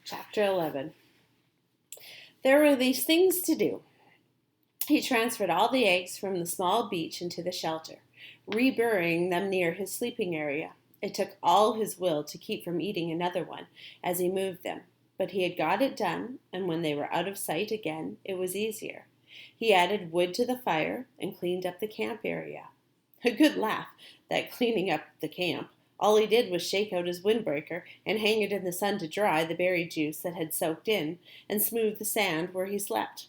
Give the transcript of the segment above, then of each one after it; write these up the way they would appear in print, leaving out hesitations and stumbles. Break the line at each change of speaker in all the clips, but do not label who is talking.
Chapter 11. There were these things to do. He transferred all the eggs from the small beach into the shelter, reburying them near his sleeping area. It took all his will to keep from eating another one as he moved them, but he had got it done, and when they were out of sight again, it was easier. He added wood to the fire and cleaned up the camp area. A good laugh, that cleaning up the camp. All he did was shake out his windbreaker and hang it in the sun to dry the berry juice that had soaked in and smooth the sand where he slept.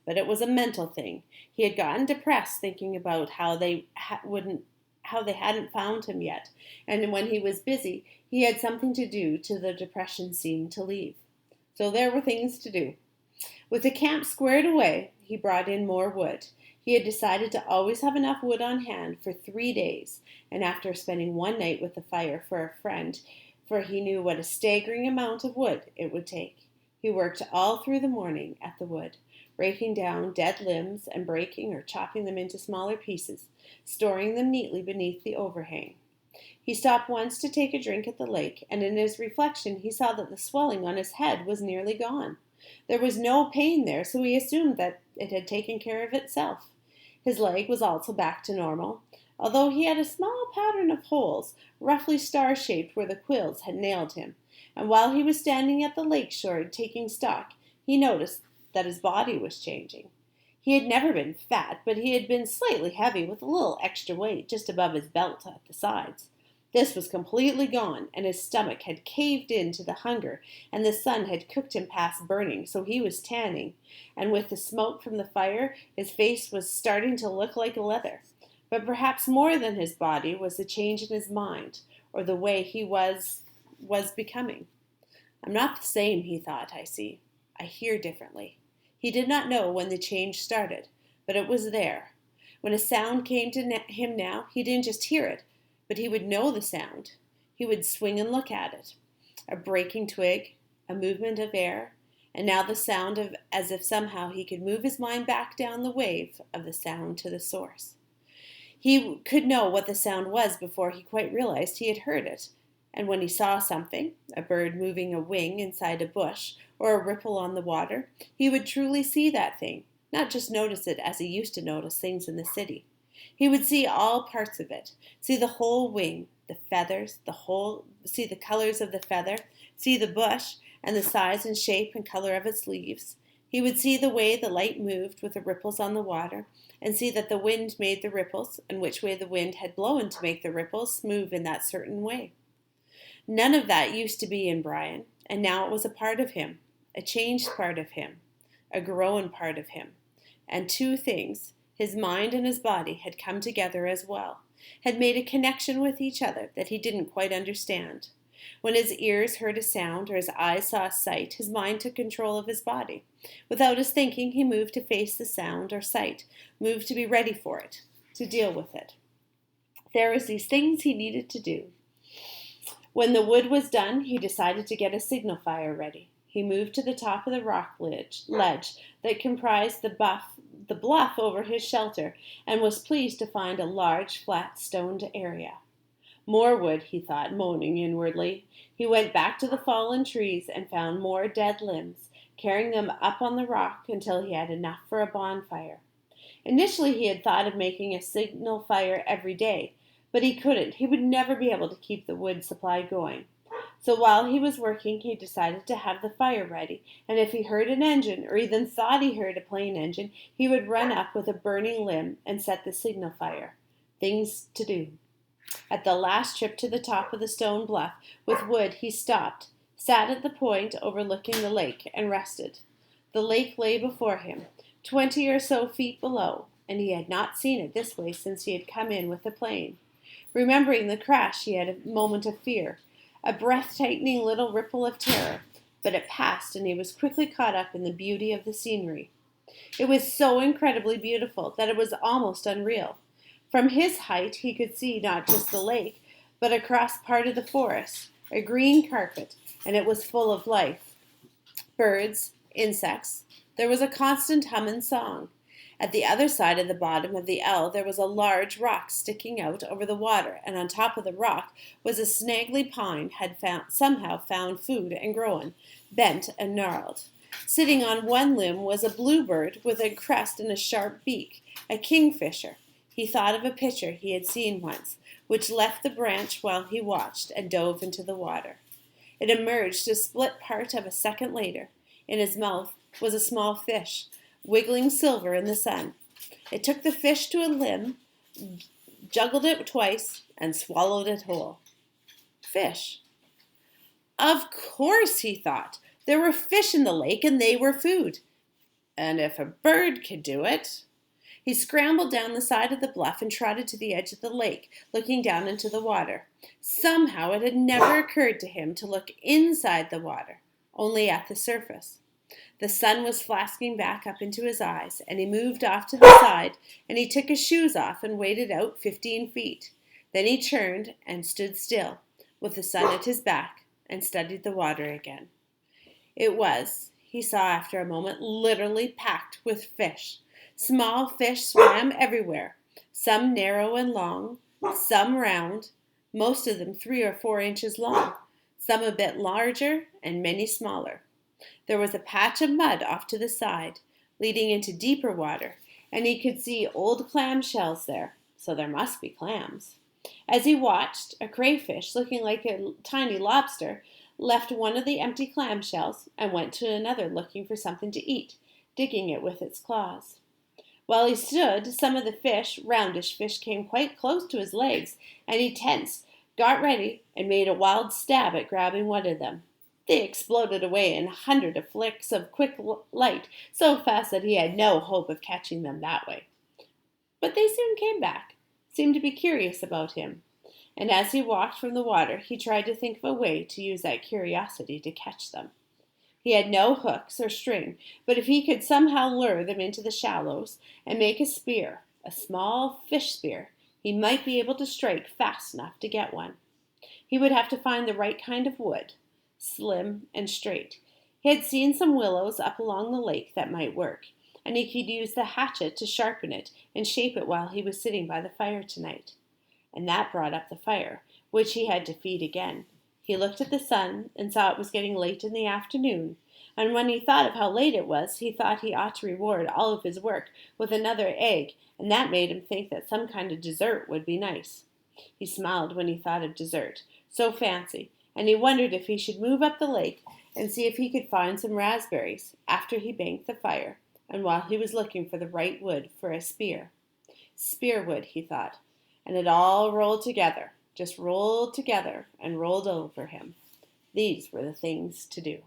But it was a mental thing. He had gotten depressed thinking about how they hadn't found him yet, and when he was busy, he had something to do till the depression seemed to leave. So there were things to do. With the camp squared away, he brought in more wood. He had decided to always have enough wood on hand for 3 days, and after spending one night with the fire for a friend, for he knew what a staggering amount of wood it would take, he worked all through the morning at the wood, breaking down dead limbs and breaking or chopping them into smaller pieces, storing them neatly beneath the overhang. He stopped once to take a drink at the lake, and in his reflection he saw that the swelling on his head was nearly gone. There was no pain there, so he assumed that it had taken care of itself. His leg was also back to normal, although he had a small pattern of holes, roughly star-shaped where the quills had nailed him, and while he was standing at the lake shore taking stock, he noticed that his body was changing. He had never been fat, but he had been slightly heavy with a little extra weight just above his belt at the sides. This was completely gone, and his stomach had caved in to the hunger, and the sun had cooked him past burning, so he was tanning, and with the smoke from the fire, his face was starting to look like leather. But perhaps more than his body was the change in his mind, or the way he was becoming. I'm not the same, he thought, I see. I hear differently. He did not know when the change started, but it was there. When a sound came to him now, he didn't just hear it, but he would know the sound. He would swing and look at it. A breaking twig, a movement of air, and now the sound of as if somehow he could move his mind back down the wave of the sound to the source. He could know what the sound was before he quite realized he had heard it. And when he saw something, a bird moving a wing inside a bush, or a ripple on the water, he would truly see that thing, not just notice it as he used to notice things in the city. He would see all parts of it, see the whole wing, the feathers, see the colors of the feather, see the bush, and the size and shape and color of its leaves. He would see the way the light moved with the ripples on the water, and see that the wind made the ripples, and which way the wind had blown to make the ripples move in that certain way. None of that used to be in Brian, and now it was a part of him, a changed part of him, a grown part of him. And two things, his mind and his body, had come together as well, had made a connection with each other that he didn't quite understand. When his ears heard a sound or his eyes saw a sight, his mind took control of his body. Without his thinking, he moved to face the sound or sight, moved to be ready for it, to deal with it. There was these things he needed to do. When the wood was done, he decided to get a signal fire ready. He moved to the top of the rock ledge that comprised the bluff over his shelter, and was pleased to find a large, flat, stoned area. More wood, he thought, moaning inwardly. He went back to the fallen trees and found more dead limbs, carrying them up on the rock until he had enough for a bonfire. Initially, he had thought of making a signal fire every day, but he couldn't. He would never be able to keep the wood supply going. So while he was working, he decided to have the fire ready, and if he heard an engine, or even thought he heard a plane engine, he would run up with a burning limb and set the signal fire. Things to do. At the last trip to the top of the stone bluff with wood, he stopped, sat at the point overlooking the lake, and rested. The lake lay before him, 20 or so feet below, and he had not seen it this way since he had come in with the plane. Remembering the crash, he had a moment of fear, a breath-tightening little ripple of terror, but it passed, and he was quickly caught up in the beauty of the scenery. It was so incredibly beautiful that it was almost unreal. From his height, he could see not just the lake, but across part of the forest, a green carpet, and it was full of life. Birds, insects. There was a constant hum and song. At the other side of the bottom of the L there was a large rock sticking out over the water, and on top of the rock was a snaggly pine had somehow found food and grown, bent and gnarled. Sitting on one limb was a bluebird with a crest and a sharp beak, a kingfisher. He thought of a picture he had seen once, which left the branch while he watched and dove into the water. It emerged a split part of a second later. In his mouth was a small fish, wiggling silver in the sun. It took the fish to a limb, juggled it twice, and swallowed it whole. Fish. Of course, he thought. There were fish in the lake, and they were food. And if a bird could do it... He scrambled down the side of the bluff and trotted to the edge of the lake, looking down into the water. Somehow it had never occurred to him to look inside the water, only at the surface. The sun was flasking back up into his eyes, and he moved off to the side, and he took his shoes off and waded out 15 feet. Then he turned and stood still, with the sun at his back, and studied the water again. It was, he saw after a moment, literally packed with fish. Small fish swam everywhere, some narrow and long, some round, most of them 3 or 4 inches long, some a bit larger, and many smaller. There was a patch of mud off to the side, leading into deeper water, and he could see old clam shells there, so there must be clams. As he watched, a crayfish, looking like a tiny lobster, left one of the empty clam shells and went to another looking for something to eat, digging it with its claws. While he stood, some of the fish, roundish fish, came quite close to his legs, and he tensed, got ready, and made a wild stab at grabbing one of them. They exploded away in 100 flicks of quick light, so fast that he had no hope of catching them that way. But they soon came back, seemed to be curious about him, and as he walked from the water, he tried to think of a way to use that curiosity to catch them. He had no hooks or string, but if he could somehow lure them into the shallows and make a spear, a small fish spear, he might be able to strike fast enough to get one. He would have to find the right kind of wood, slim and straight. He had seen some willows up along the lake that might work, and he could use the hatchet to sharpen it and shape it while he was sitting by the fire tonight. And that brought up the fire, which he had to feed again. He looked at the sun and saw it was getting late in the afternoon, and when he thought of how late it was, he thought he ought to reward all of his work with another egg, and that made him think that some kind of dessert would be nice. He smiled when he thought of dessert, so fancy, and he wondered if he should move up the lake and see if he could find some raspberries after he banked the fire, and while he was looking for the right wood for a spear. Spearwood, he thought, and it all rolled together, just rolled together and rolled over him. These were the things to do.